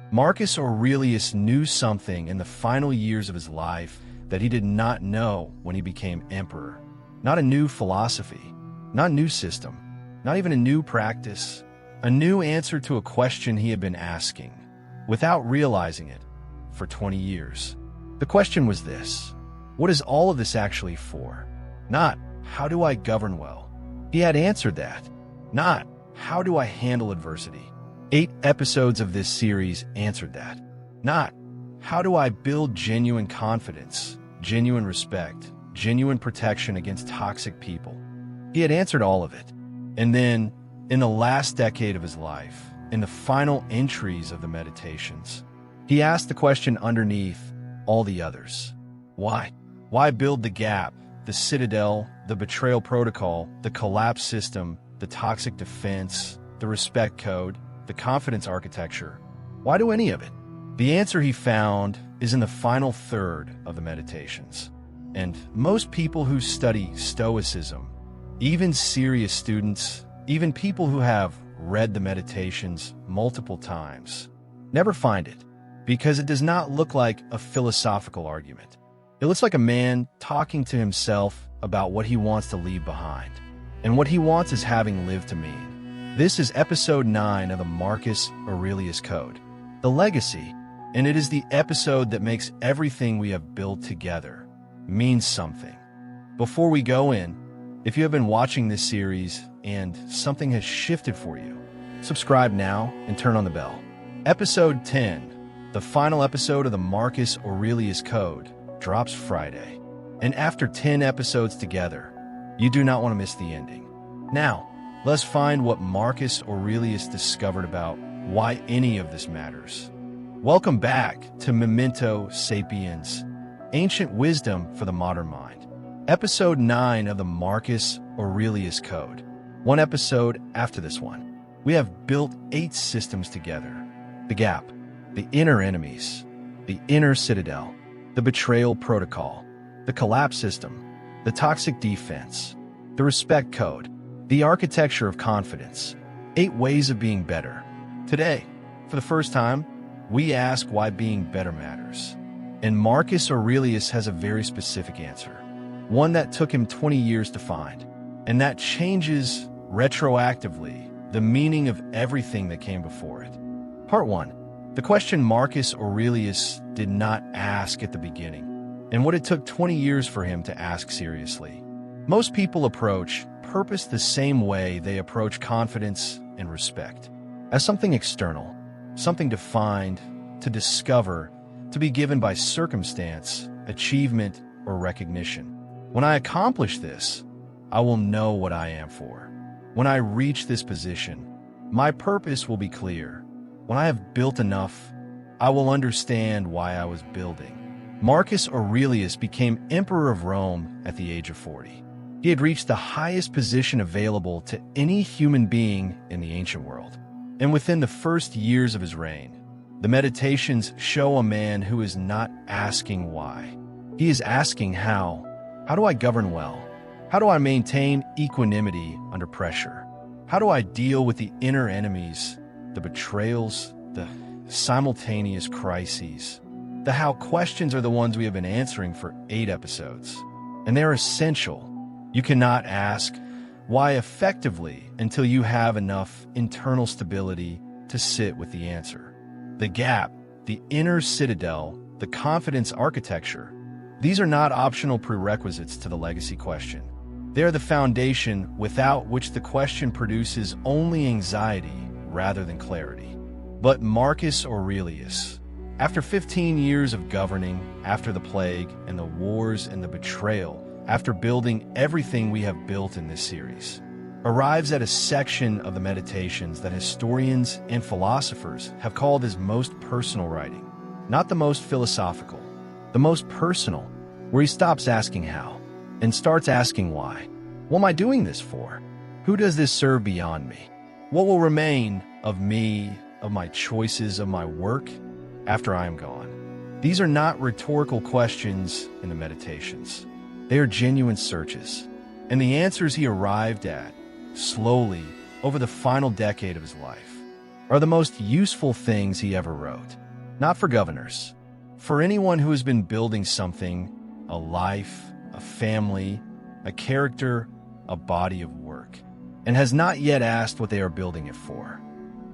Marcus Aurelius knew something in the final years of his life that he did not know when he became emperor. Not a new philosophy, not a new system, not even a new practice, a new answer to a question he had been asking, without realizing it, for 20 years. The question was this: what is all of this actually for? Not, how do I govern well? He had answered that. Not, how do I handle adversity? 8 episodes of this series answered that. Not, how do I build genuine confidence, genuine respect, genuine protection against toxic people? He had answered all of it. And then, in the last decade of his life, in the final entries of the Meditations, he asked the question underneath all the others. Why? Why build the gap, the citadel, the betrayal protocol, the collapse system, the toxic defense, the respect code, the confidence architecture? Why do any of it? The answer he found is in the final third of the Meditations. And most people who study Stoicism, even serious students, even people who have read the Meditations multiple times, never find it, because it does not look like a philosophical argument. It looks like a man talking to himself about what he wants to leave behind, and what he wants is having lived to mean. This is episode 9 of the Marcus Aurelius Code, the legacy, and it is the episode that makes everything we have built together mean something. Before we go in, if you have been watching this series and something has shifted for you, subscribe now and turn on the bell. Episode 10, the final episode of the Marcus Aurelius Code, drops Friday. And after 10 episodes together, you do not want to miss the ending. Now, let's find what Marcus Aurelius discovered about why any of this matters. Welcome back to Memento, Sapiens, Ancient Wisdom for the Modern Mind. Episode 9 of the Marcus Aurelius Code. One episode after this one. We have built 8 systems together. The gap, the inner enemies, the inner citadel, the betrayal protocol, the collapse system, the toxic defense, the respect code, the architecture of confidence, 8 ways of being better. Today, for the first time, we ask why being better matters. And Marcus Aurelius has a very specific answer, one that took him 20 years to find, and that changes retroactively the meaning of everything that came before it. Part 1. The question Marcus Aurelius did not ask at the beginning, and what it took 20 years for him to ask seriously. Most people approach purpose the same way they approach confidence and respect, as something external, something defined, to discover, to be given by circumstance, achievement, or recognition. When I accomplish this, I will know what I am for. When I reach this position, my purpose will be clear. When I have built enough, I will understand why I was building. Marcus Aurelius became emperor of Rome at the age of 40. He had reached the highest position available to any human being in the ancient world. And within the first years of his reign, the Meditations show a man who is not asking why. He is asking how. How do I govern well? How do I maintain equanimity under pressure? How do I deal with the inner enemies, the betrayals, the simultaneous crises? The how questions are the ones we have been answering for 8 episodes, and they're essential. You cannot ask why effectively until you have enough internal stability to sit with the answer. The gap, the inner citadel, the confidence architecture, these are not optional prerequisites to the legacy question. They are the foundation without which the question produces only anxiety rather than clarity. But Marcus Aurelius, after 15 years of governing, after the plague and the wars and the betrayal, after building everything we have built in this series, arrives at a section of the Meditations that historians and philosophers have called his most personal writing. Not the most philosophical, the most personal, where he stops asking how and starts asking why. What am I doing this for? Who does this serve beyond me? What will remain of me, of my choices, of my work after I am gone? These are not rhetorical questions in the Meditations. They are genuine searches, and the answers he arrived at, slowly, over the final decade of his life, are the most useful things he ever wrote. Not for governors. For anyone who has been building something, a life, a family, a character, a body of work, and has not yet asked what they are building it for.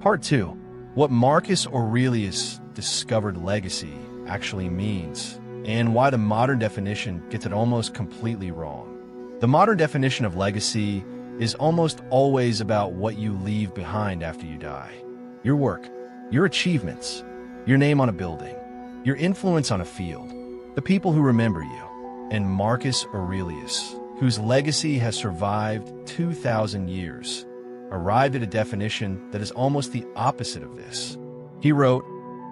Part 2. What Marcus Aurelius discovered legacy actually means, and why the modern definition gets it almost completely wrong. The modern definition of legacy is almost always about what you leave behind after you die. Your work, your achievements, your name on a building, your influence on a field, the people who remember you. And Marcus Aurelius, whose legacy has survived 2,000 years, arrived at a definition that is almost the opposite of this. He wrote,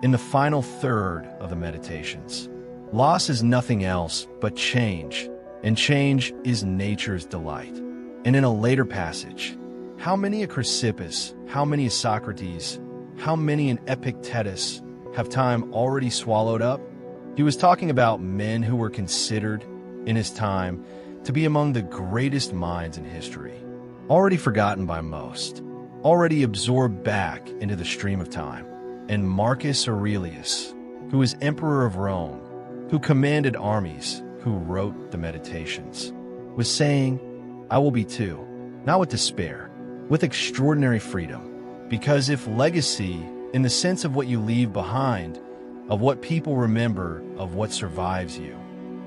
in the final third of the Meditations, loss is nothing else but change, and change is nature's delight. And in a later passage, how many a Chrysippus, how many a Socrates, how many an Epictetus have time already swallowed up? He was talking about men who were considered, in his time, to be among the greatest minds in history, already forgotten by most, already absorbed back into the stream of time. And Marcus Aurelius, who was emperor of Rome, who commanded armies, who wrote the Meditations, was saying, I will be too, not with despair, with extraordinary freedom. Because if legacy, in the sense of what you leave behind, of what people remember, of what survives you,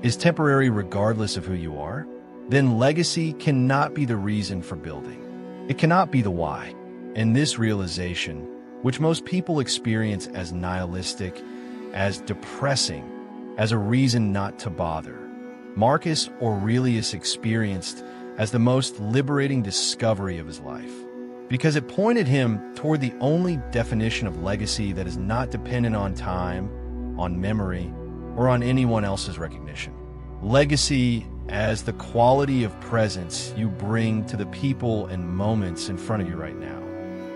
is temporary regardless of who you are, then legacy cannot be the reason for building. It cannot be the why. And this realization, which most people experience as nihilistic, as depressing, as a reason not to bother, Marcus Aurelius experienced as the most liberating discovery of his life, because it pointed him toward the only definition of legacy that is not dependent on time, on memory, or on anyone else's recognition. Legacy as the quality of presence you bring to the people and moments in front of you right now.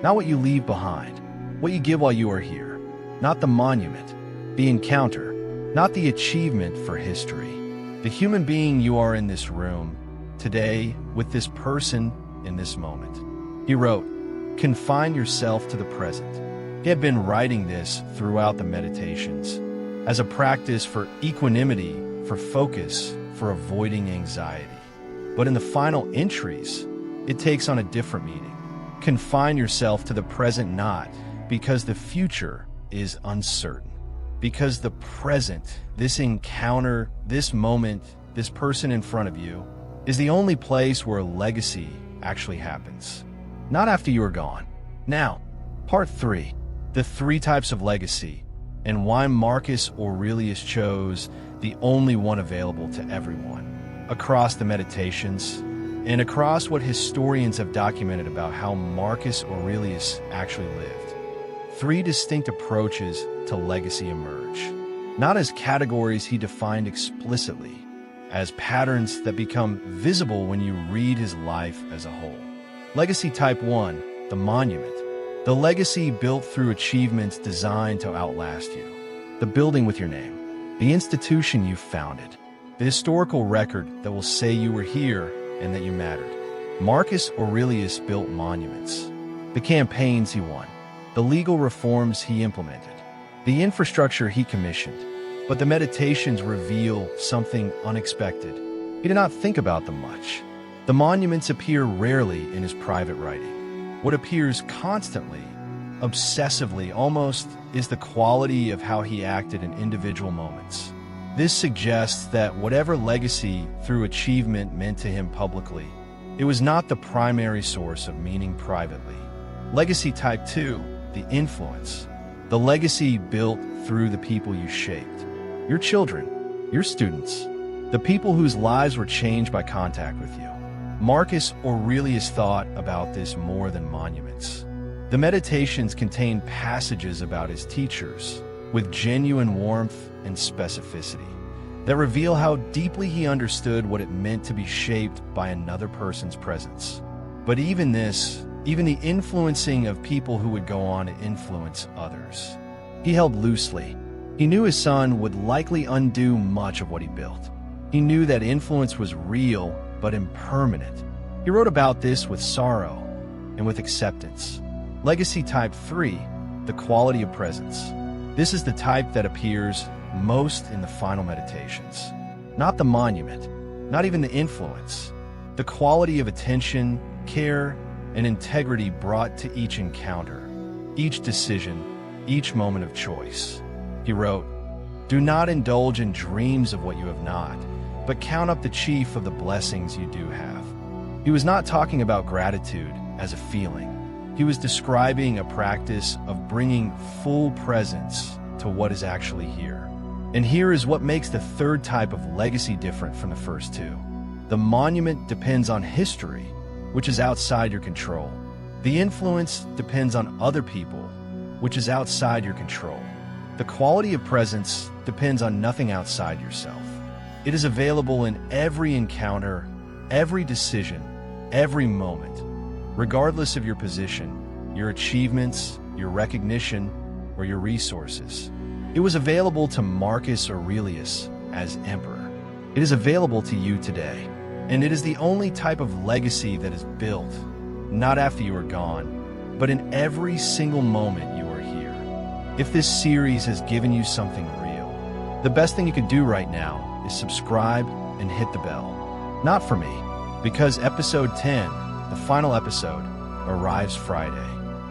Not what you leave behind, what you give while you are here. Not the monument, the encounter, not the achievement for history. The human being you are in this room, today, with this person in this moment. He wrote, confine yourself to the present. He had been writing this throughout the Meditations as a practice for equanimity, for focus, for avoiding anxiety. But in the final entries, it takes on a different meaning. Confine yourself to the present not because the future is uncertain. Because the present, this encounter, this moment, this person in front of you, is the only place where a legacy actually happens. Not after you are gone. Now, part 3, the 3 types of legacy, and why Marcus Aurelius chose the only one available to everyone, across the Meditations, and across what historians have documented about how Marcus Aurelius actually lived. 3 distinct approaches to legacy emerge, not as categories he defined explicitly, as patterns that become visible when you read his life as a whole. Legacy type 1, the monument, the legacy built through achievements designed to outlast you, the building with your name, the institution you founded, the historical record that will say you were here and that you mattered. Marcus Aurelius built monuments, the campaigns he won, the legal reforms he implemented, the infrastructure he commissioned. But the Meditations reveal something unexpected. He did not think about them much. The monuments appear rarely in his private writing. What appears constantly, obsessively almost, is the quality of how he acted in individual moments. This suggests that whatever legacy through achievement meant to him publicly, it was not the primary source of meaning privately. Legacy type 2, the influence, the legacy built through the people you shaped. Your children, your students, the people whose lives were changed by contact with you. Marcus Aurelius thought about this more than monuments. The Meditations contain passages about his teachers with genuine warmth and specificity that reveal how deeply he understood what it meant to be shaped by another person's presence. But even this, even the influencing of people who would go on to influence others, he held loosely. He knew his son would likely undo much of what he built. He knew that influence was real but impermanent. He wrote about this with sorrow and with acceptance. Legacy type 3, the quality of presence. This is the type that appears most in the final meditations. Not the monument, not even the influence. The quality of attention, care, and integrity brought to each encounter, each decision, each moment of choice. He wrote, "Do not indulge in dreams of what you have not, but count up the chief of the blessings you do have." He was not talking about gratitude as a feeling. He was describing a practice of bringing full presence to what is actually here. And here is what makes the third type of legacy different from the first two. The monument depends on history, which is outside your control. The influence depends on other people, which is outside your control. The quality of presence depends on nothing outside yourself. It is available in every encounter, every decision, every moment, regardless of your position, your achievements, your recognition, or your resources. It was available to Marcus Aurelius as emperor. It is available to you today, and it is the only type of legacy that is built, not after you are gone, but in every single moment you are here. If this series has given you something real, the best thing you can do right now is subscribe and hit the bell. Not for me, because episode 10, the final episode, arrives Friday.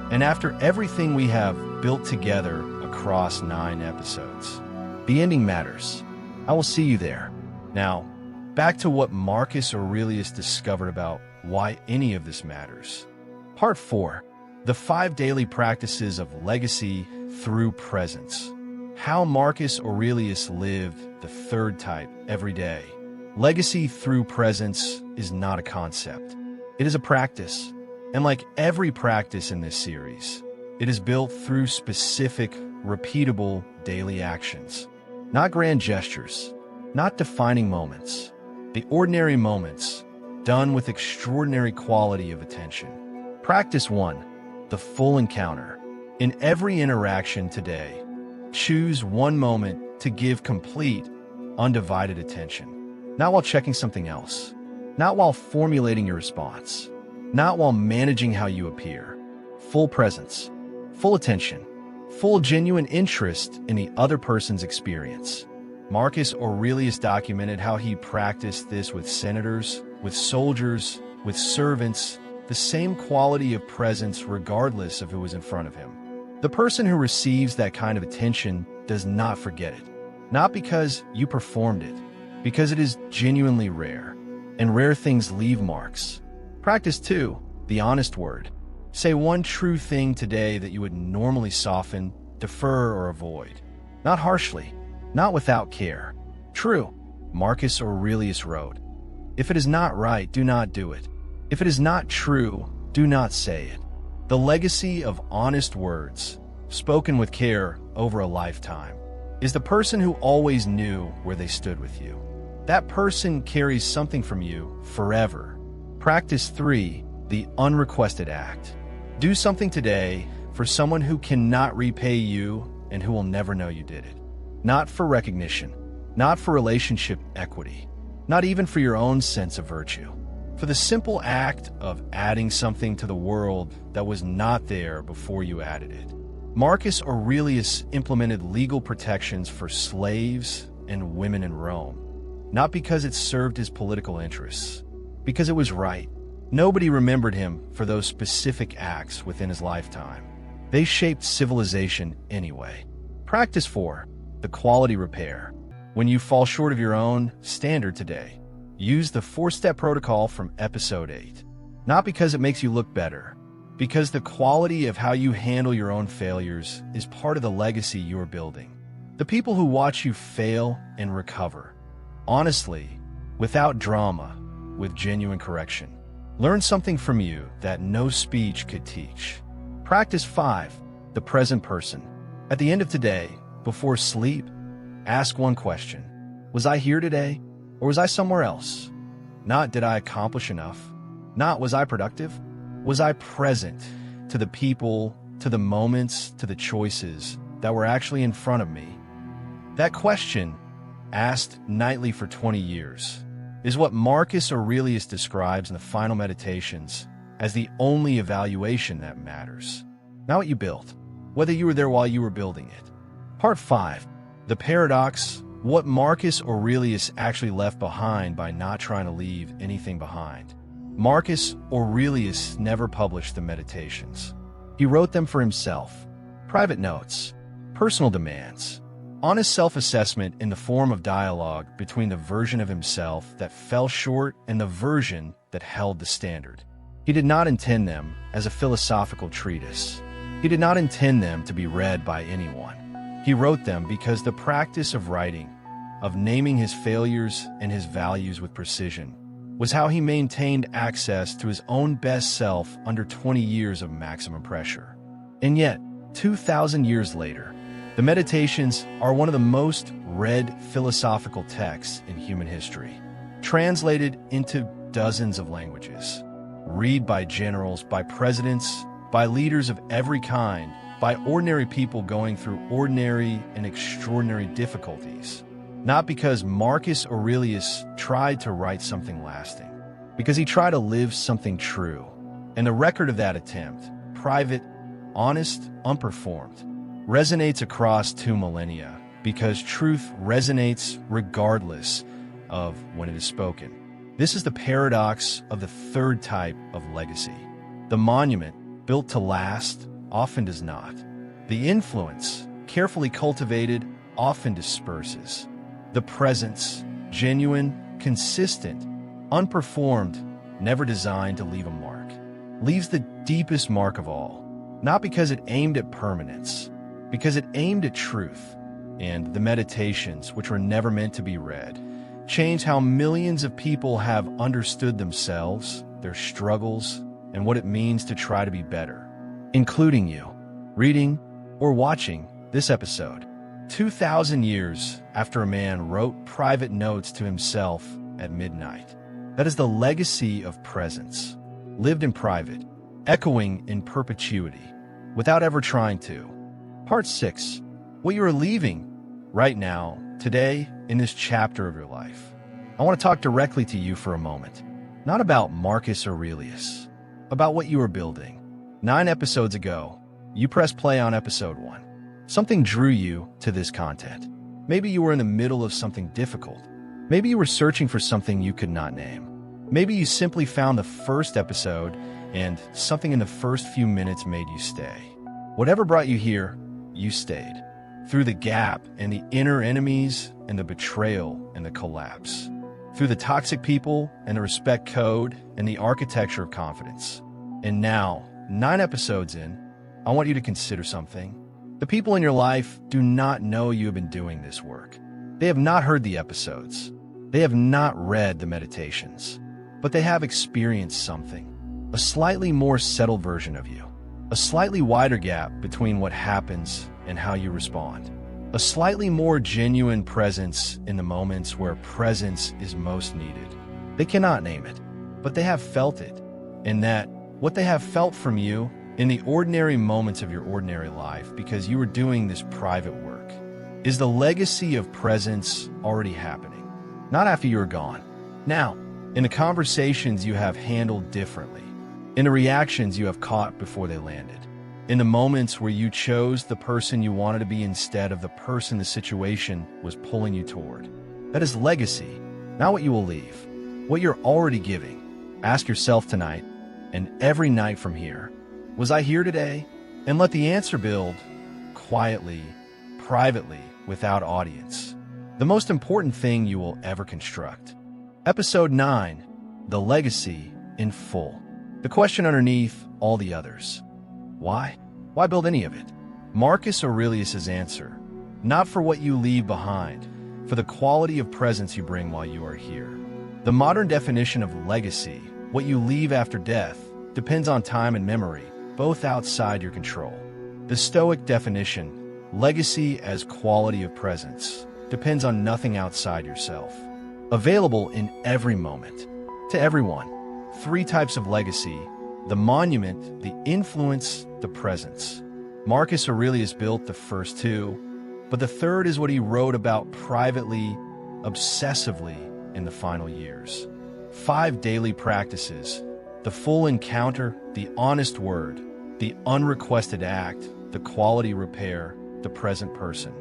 And after everything we have built together across 9 episodes, the ending matters. I will see you there. Now, back to what Marcus Aurelius discovered about why any of this matters. Part 4. The 5 daily practices of legacy through presence. How Marcus Aurelius lived the third type every day. Legacy through presence is not a concept. It is a practice. And like every practice in this series, it is built through specific, repeatable daily actions. Not grand gestures, not defining moments. The ordinary moments, done with extraordinary quality of attention. Practice 1. The full encounter. In every interaction today, choose one moment to give complete, undivided attention. Not while checking something else. Not while formulating your response. Not while managing how you appear. Full presence. Full attention. Full genuine interest in the other person's experience. Marcus Aurelius documented how he practiced this with senators, with soldiers, with servants, the same quality of presence regardless of who was in front of him. The person who receives that kind of attention does not forget it. Not because you performed it, because it is genuinely rare, and rare things leave marks. Practice 2, the honest word. Say one true thing today that you would normally soften, defer, or avoid. Not harshly, not without care. True, Marcus Aurelius wrote, "If it is not right, do not do it. If it is not true, do not say it." The legacy of honest words, spoken with care over a lifetime, is the person who always knew where they stood with you. That person carries something from you forever. Practice 3, the unrequested act. Do something today for someone who cannot repay you and who will never know you did it. Not for recognition, not for relationship equity, not even for your own sense of virtue. For the simple act of adding something to the world that was not there before you added it. Marcus Aurelius implemented legal protections for slaves and women in Rome, not because it served his political interests, because it was right. Nobody remembered him for those specific acts within his lifetime. They shaped civilization anyway. Practice 4, the quality repair. When you fall short of your own standard today, use the 4-step protocol from episode 8. Not because it makes you look better, because the quality of how you handle your own failures is part of the legacy you are building. The people who watch you fail and recover, honestly, without drama, with genuine correction, learn something from you that no speech could teach. Practice 5, the present person. At the end of today, before sleep, ask one question. Was I here today, or was I somewhere else? Not did I accomplish enough? Not was I productive? Was I present to the people, to the moments, to the choices that were actually in front of me? That question, asked nightly for 20 years, is what Marcus Aurelius describes in the final meditations as the only evaluation that matters. not what you built, whether you were there while you were building it. Part 5. The Paradox: What Marcus Aurelius actually left behind by not trying to leave anything behind. Marcus Aurelius never published the Meditations. He wrote them for himself. Private notes, personal demands, honest self-assessment in the form of dialogue between the version of himself that fell short and the version that held the standard. He did not intend them as a philosophical treatise. He did not intend them to be read by anyone. He wrote them because the practice of writing, of naming his failures and his values with precision, was how he maintained access to his own best self under 20 years of maximum pressure. And yet, 2,000 years later, the Meditations are one of the most read philosophical texts in human history, translated into dozens of languages, read by generals, by presidents, by leaders of every kind, by ordinary people going through ordinary and extraordinary difficulties. Not because Marcus Aurelius tried to write something lasting, because he tried to live something true. And the record of that attempt, private, honest, unperformed, resonates across 2 millennia, because truth resonates regardless of when it is spoken. This is the paradox of the third type of legacy. The monument, built to last, often does not. The influence, carefully cultivated, often disperses. The presence, genuine, consistent, unperformed, never designed to leave a mark, leaves the deepest mark of all, not because it aimed at permanence, because it aimed at truth. And the Meditations, which were never meant to be read, change how millions of people have understood themselves, their struggles, and what it means to try to be better, including you, reading or watching this episode. 2,000 years after a man wrote private notes to himself at midnight. That is the legacy of presence, lived in private, echoing in perpetuity, without ever trying to. Part 6. What you are leaving right now, today, in this chapter of your life. I want to talk directly to you for a moment. Not about Marcus Aurelius, about what you are building. 9 episodes ago, you pressed play on episode 1. Something drew you to this content. Maybe you were in the middle of something difficult. Maybe you were searching for something you could not name. Maybe you simply found the first episode and something in the first few minutes made you stay. Whatever brought you here, you stayed. Through the gap and the inner enemies and the betrayal and the collapse. Through the toxic people and the respect code and the architecture of confidence. And now, 9 episodes in, I want you to consider something. The people in your life do not know you have been doing this work. They have not heard the episodes. They have not read the Meditations. But they have experienced something. A slightly more settled version of you. A slightly wider gap between what happens and how you respond. A slightly more genuine presence in the moments where presence is most needed. They cannot name it, but they have felt it. And that what they have felt from you in the ordinary moments of your ordinary life, because you were doing this private work, is the legacy of presence already happening. Not after you are gone. Now, in the conversations you have handled differently, in the reactions you have caught before they landed, in the moments where you chose the person you wanted to be instead of the person the situation was pulling you toward. That is legacy, not what you will leave, what you're already giving. Ask yourself tonight, and every night from here, was I here today? And let the answer build quietly, privately, without audience. The most important thing you will ever construct. Episode 9, The Legacy in Full. The question underneath all the others. Why? Why build any of it? Marcus Aurelius' answer. Not for what you leave behind, for the quality of presence you bring while you are here. The modern definition of legacy, what you leave after death, depends on time and memory, both outside your control. The Stoic definition, legacy as quality of presence, depends on nothing outside yourself. Available in every moment, to everyone. 3 types of legacy: the monument, the influence, the presence. Marcus Aurelius built the first 2, but the third is what he wrote about privately, obsessively in the final years. 5 daily practices: the full encounter, the honest word, the unrequested act, the quality repair, the present person.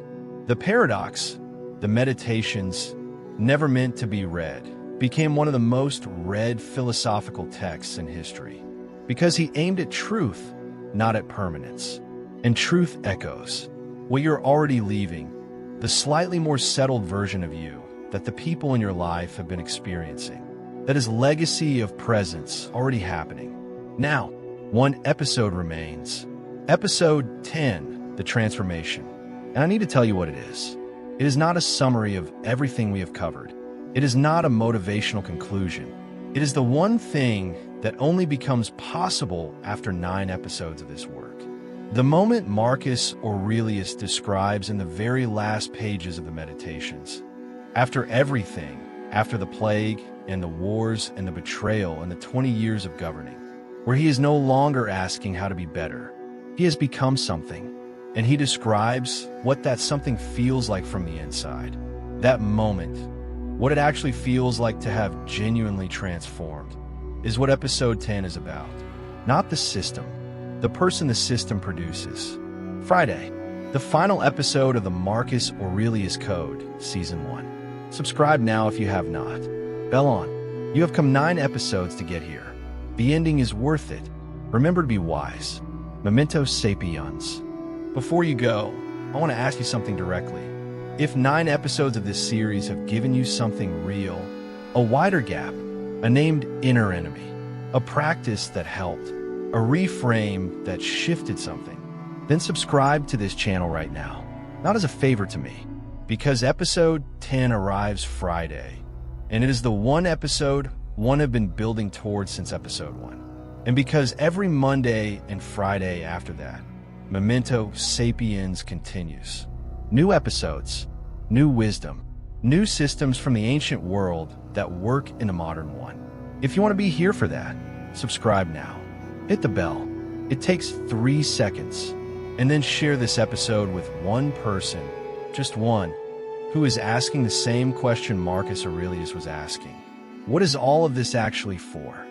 The paradox, the meditations, never meant to be read, became one of the most read philosophical texts in history, because he aimed at truth, not at permanence. And truth echoes what you're already leaving, the slightly more settled version of you that the people in your life have been experiencing, that is legacy of presence already happening. Now, one episode remains. Episode 10, The Transformation. And I need to tell you what it is. It is not a summary of everything we have covered. It is not a motivational conclusion. It is the one thing that only becomes possible after 9 episodes of this work. The moment Marcus Aurelius describes in the very last pages of the Meditations. After everything, after the plague and the wars and the betrayal and the 20 years of governing, where he is no longer asking how to be better, he has become something, and he describes what that something feels like from the inside. That moment, what it actually feels like to have genuinely transformed, is what episode 10 is about. Not the system, the person the system produces. Friday, the final episode of the Marcus Aurelius Code, Season 1. Subscribe now if you have not. Bell on. You have come 9 episodes to get here. The ending is worth it. Remember to be wise. Memento Sapiens. Before you go, I want to ask you something directly. If 9 episodes of this series have given you something real, a wider gap, a named inner enemy, a practice that helped, a reframe that shifted something, then subscribe to this channel right now. Not as a favor to me, because episode 10 arrives Friday, and it is the one episode one have been building towards since episode 1. And because every Monday and Friday after that, Memento Sapiens continues. New episodes, new wisdom, new systems from the ancient world that work in a modern one. If you want to be here for that, subscribe now. Hit the bell. It takes 3 seconds. And then share this episode with one person, just one, who is asking the same question Marcus Aurelius was asking. What is all of this actually for?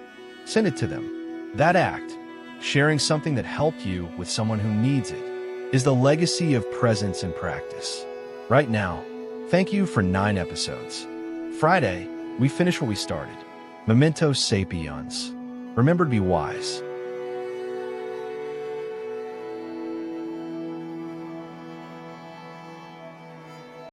Send it to them. That act, sharing something that helped you with someone who needs it, is the legacy of presence and practice. Right now, thank you for 9 episodes. Friday, we finish what we started. Memento Sapiens. Remember to be wise.